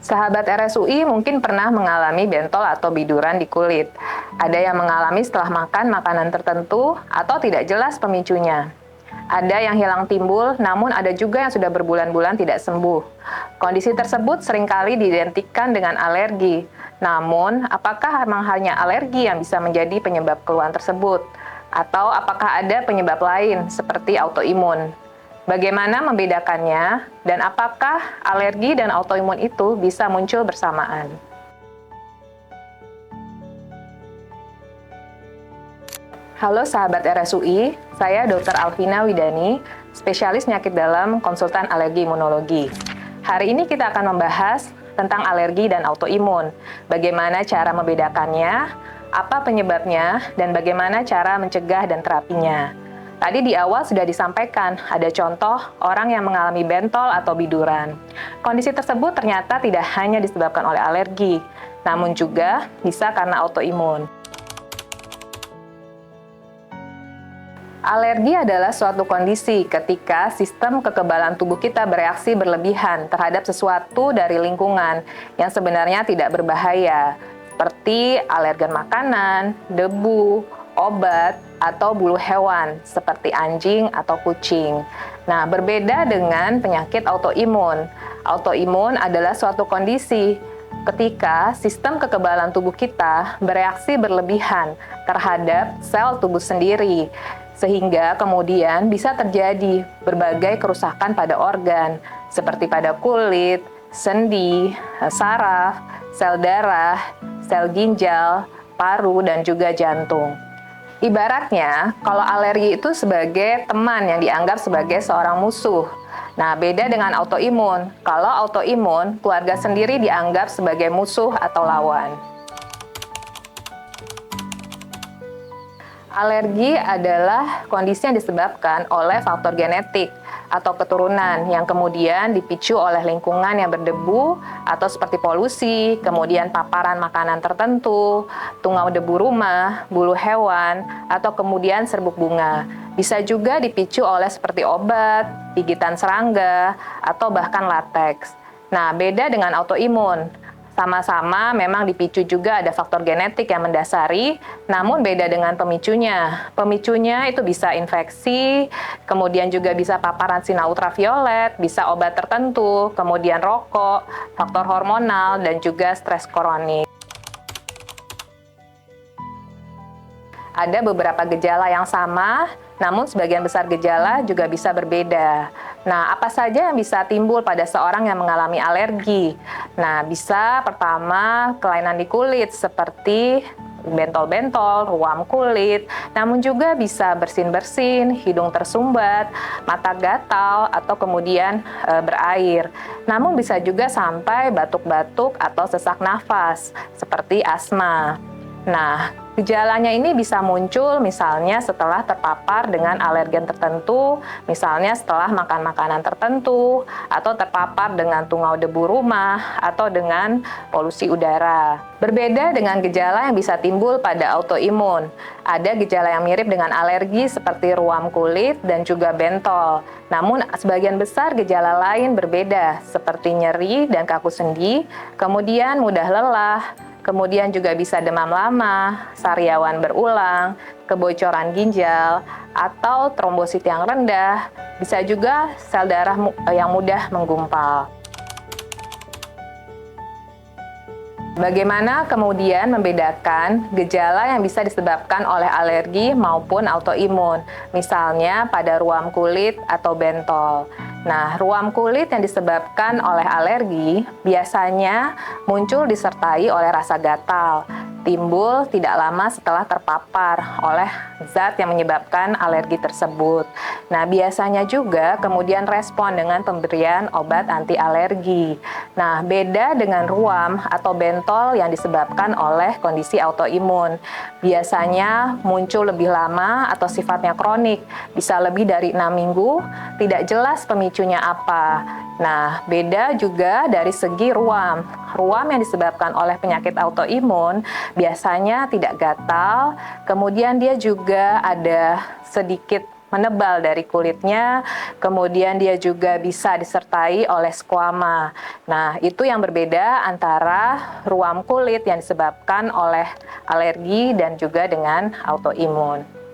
Sahabat RSUI mungkin pernah mengalami bentol atau biduran di kulit. Ada yang mengalami setelah makan makanan tertentu atau tidak jelas pemicunya. Ada yang hilang timbul, namun ada juga yang sudah berbulan-bulan tidak sembuh. Kondisi tersebut seringkali diidentikan dengan alergi. Namun, apakah memang hanya alergi yang bisa menjadi penyebab keluhan tersebut? Atau apakah ada penyebab lain seperti autoimun? Bagaimana membedakannya, dan apakah alergi dan autoimun itu bisa muncul bersamaan? Halo sahabat RSUI, saya Dr. Alvina Widani, spesialis penyakit dalam konsultan alergi imunologi. Hari ini kita akan membahas tentang alergi dan autoimun, bagaimana cara membedakannya, apa penyebabnya, dan bagaimana cara mencegah dan terapinya. Tadi di awal sudah disampaikan, ada contoh orang yang mengalami bentol atau biduran. Kondisi tersebut ternyata tidak hanya disebabkan oleh alergi, namun juga bisa karena autoimun. Alergi adalah suatu kondisi ketika sistem kekebalan tubuh kita bereaksi berlebihan terhadap sesuatu dari lingkungan yang sebenarnya tidak berbahaya, seperti alergen makanan, debu, obat, atau bulu hewan seperti anjing atau kucing. Nah, berbeda dengan penyakit autoimun. Autoimun adalah suatu kondisi ketika sistem kekebalan tubuh kita bereaksi berlebihan terhadap sel tubuh sendiri, sehingga kemudian bisa terjadi berbagai kerusakan pada organ, seperti pada kulit, sendi, saraf, sel darah, sel ginjal, paru, dan juga jantung. Ibaratnya, kalau alergi itu sebagai teman yang dianggap sebagai seorang musuh. Nah, beda dengan autoimun. Kalau autoimun, keluarga sendiri dianggap sebagai musuh atau lawan. Alergi adalah kondisi yang disebabkan oleh faktor genetik atau keturunan yang kemudian dipicu oleh lingkungan yang berdebu atau seperti polusi, kemudian paparan makanan tertentu, tungau debu rumah, bulu hewan, atau kemudian serbuk bunga. Bisa juga dipicu oleh seperti obat, gigitan serangga, atau bahkan lateks. Nah, beda dengan autoimun. Sama-sama memang dipicu juga ada faktor genetik yang mendasari, namun beda dengan pemicunya. Pemicunya itu bisa infeksi, kemudian juga bisa paparan sinar ultraviolet, bisa obat tertentu, kemudian rokok, faktor hormonal, dan juga stres kronik. Ada beberapa gejala yang sama, namun sebagian besar gejala juga bisa berbeda. Nah, apa saja yang bisa timbul pada seorang yang mengalami alergi? Nah, bisa pertama kelainan di kulit seperti bentol-bentol, ruam kulit, namun juga bisa bersin-bersin, hidung tersumbat, mata gatal, atau kemudian berair. Namun bisa juga sampai batuk-batuk atau sesak nafas, seperti asma. Nah, gejalanya ini bisa muncul misalnya setelah terpapar dengan alergen tertentu, misalnya setelah makan makanan tertentu, atau terpapar dengan tungau debu rumah, atau dengan polusi udara. Berbeda dengan gejala yang bisa timbul pada autoimun. Ada gejala yang mirip dengan alergi seperti ruam kulit dan juga bentol. Namun, sebagian besar gejala lain berbeda, seperti nyeri dan kaku sendi, kemudian mudah lelah, kemudian juga bisa demam lama, sariawan berulang, kebocoran ginjal, atau trombosit yang rendah, bisa juga sel darah yang mudah menggumpal. Bagaimana kemudian membedakan gejala yang bisa disebabkan oleh alergi maupun autoimun, misalnya pada ruam kulit atau bentol. Nah, ruam kulit yang disebabkan oleh alergi biasanya muncul disertai oleh rasa gatal, timbul tidak lama setelah terpapar oleh zat yang menyebabkan alergi tersebut. Nah, biasanya juga kemudian respon dengan pemberian obat anti alergi. Nah, beda dengan ruam atau bentol yang disebabkan oleh kondisi autoimun. Biasanya muncul lebih lama atau sifatnya kronik, bisa lebih dari 6 minggu, tidak jelas pemicunya apa. Nah, beda juga dari segi ruam. Ruam yang disebabkan oleh penyakit autoimun biasanya tidak gatal, kemudian dia juga ada sedikit menebal dari kulitnya, kemudian dia juga bisa disertai oleh skuama. Nah, itu yang berbeda antara ruam kulit yang disebabkan oleh alergi dan juga dengan autoimun.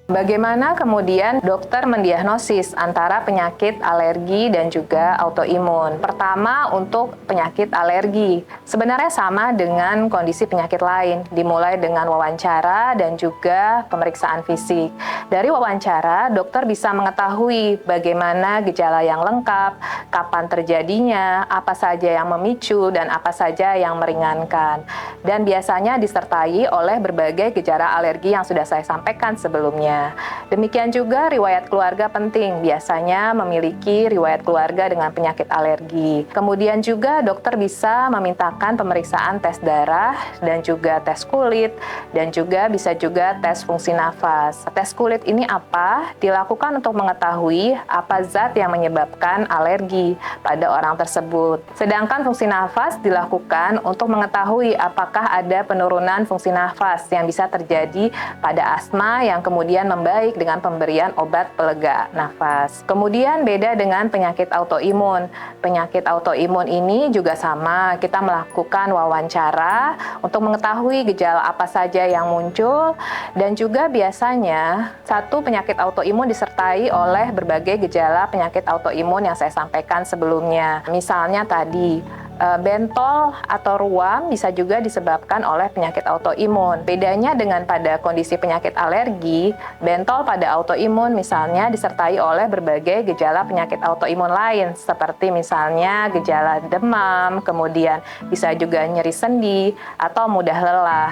Bagaimana kemudian dokter mendiagnosis antara penyakit alergi dan juga autoimun? Pertama, untuk penyakit alergi, sebenarnya sama dengan kondisi penyakit lain, dimulai dengan wawancara dan juga pemeriksaan fisik. Dari wawancara, dokter bisa mengetahui bagaimana gejala yang lengkap, kapan terjadinya, apa saja yang memicu, dan apa saja yang meringankan. Dan biasanya disertai oleh berbagai gejala alergi yang sudah saya sampaikan sebelumnya. Demikian juga riwayat keluarga penting, biasanya memiliki riwayat keluarga dengan penyakit alergi. Kemudian juga dokter bisa memintakan pemeriksaan tes darah dan juga tes kulit dan juga bisa juga tes fungsi nafas. Tes kulit ini apa? Dilakukan untuk mengetahui apa zat yang menyebabkan alergi pada orang tersebut. Sedangkan fungsi nafas dilakukan untuk mengetahui apakah ada penurunan fungsi nafas yang bisa terjadi pada asma yang kemudian membaik dengan pemberian obat pelega nafas. Kemudian beda dengan penyakit autoimun. Penyakit autoimun ini juga sama, kita melakukan wawancara untuk mengetahui gejala apa saja yang muncul dan juga biasanya satu penyakit autoimun disertai oleh berbagai gejala penyakit autoimun yang saya sampaikan sebelumnya. Misalnya tadi bentol atau ruam bisa juga disebabkan oleh penyakit autoimun. Bedanya dengan pada kondisi penyakit alergi, bentol pada autoimun misalnya disertai oleh berbagai gejala penyakit autoimun lain, seperti misalnya gejala demam, kemudian bisa juga nyeri sendi, atau mudah lelah.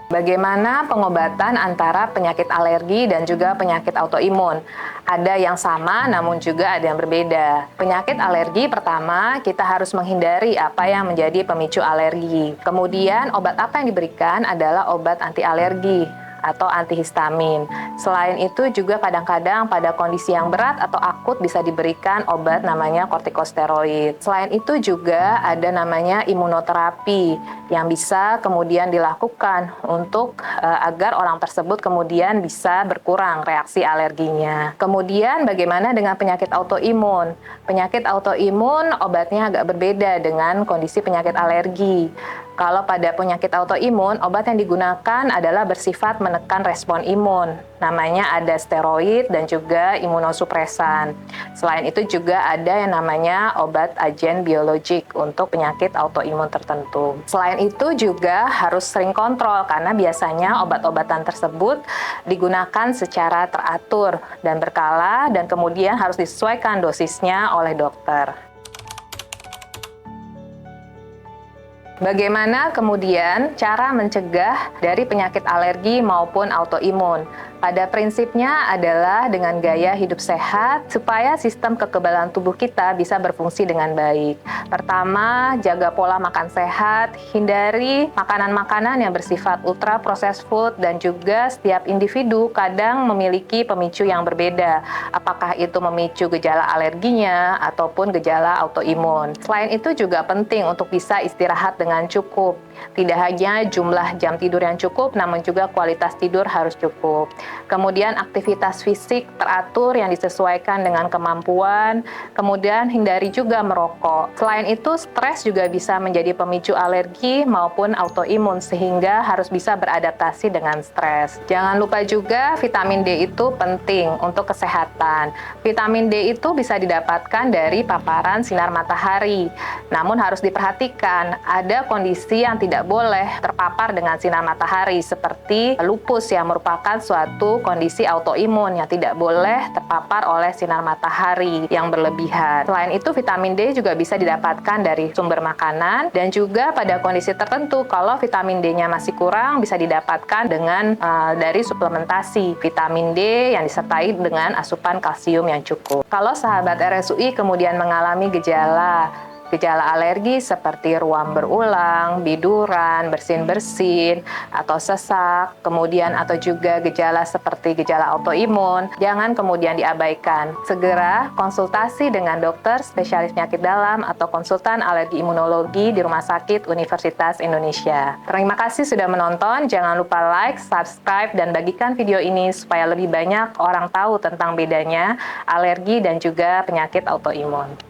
Bagaimana pengobatan antara penyakit alergi dan juga penyakit autoimun? Ada yang sama, namun juga ada yang berbeda. Penyakit alergi pertama, kita harus menghindari apa yang menjadi pemicu alergi. Kemudian, obat apa yang diberikan adalah obat anti alergi atau antihistamin. Selain itu juga kadang-kadang pada kondisi yang berat atau akut bisa diberikan obat namanya kortikosteroid. Selain itu juga ada namanya imunoterapi yang bisa kemudian dilakukan untuk agar orang tersebut kemudian bisa berkurang reaksi alerginya. Kemudian bagaimana dengan penyakit autoimun? Penyakit autoimun obatnya agak berbeda dengan kondisi penyakit alergi. Kalau pada penyakit autoimun, obat yang digunakan adalah bersifat menekan respon imun. Namanya ada steroid dan juga imunosupresan. Selain itu juga ada yang namanya obat agen biologik untuk penyakit autoimun tertentu. Selain itu juga harus sering kontrol karena biasanya obat-obatan tersebut digunakan secara teratur dan berkala dan kemudian harus disesuaikan dosisnya oleh dokter. Bagaimana kemudian cara mencegah dari penyakit alergi maupun autoimun? Pada prinsipnya adalah dengan gaya hidup sehat supaya sistem kekebalan tubuh kita bisa berfungsi dengan baik. Pertama, jaga pola makan sehat, hindari makanan-makanan yang bersifat ultra processed food dan juga setiap individu kadang memiliki pemicu yang berbeda. Apakah itu memicu gejala alerginya ataupun gejala autoimun. Selain itu juga penting untuk bisa istirahat dengan cukup. Tidak hanya jumlah jam tidur yang cukup, namun juga kualitas tidur harus cukup. Kemudian aktivitas fisik teratur yang disesuaikan dengan kemampuan, kemudian hindari juga merokok. Selain itu, stres juga bisa menjadi pemicu alergi maupun autoimun, sehingga harus bisa beradaptasi dengan stres. Jangan lupa juga vitamin D itu penting untuk kesehatan. Vitamin D itu bisa didapatkan dari paparan sinar matahari. Namun harus diperhatikan, ada kondisi yang tidak boleh terpapar dengan sinar matahari, seperti lupus yang merupakan suatu kondisi autoimun yang tidak boleh terpapar oleh sinar matahari yang berlebihan. Selain itu, vitamin D juga bisa didapatkan dari sumber makanan dan juga pada kondisi tertentu kalau vitamin D-nya masih kurang bisa didapatkan dengan dari suplementasi vitamin D yang disertai dengan asupan kalsium yang cukup. Kalau sahabat RSUI kemudian mengalami gejala Gejala alergi seperti ruam berulang, biduran, bersin-bersin, atau sesak, kemudian atau juga gejala seperti gejala autoimun, jangan kemudian diabaikan. Segera konsultasi dengan dokter spesialis penyakit dalam atau konsultan alergi imunologi di Rumah Sakit Universitas Indonesia. Terima kasih sudah menonton, jangan lupa like, subscribe, dan bagikan video ini supaya lebih banyak orang tahu tentang bedanya alergi dan juga penyakit autoimun.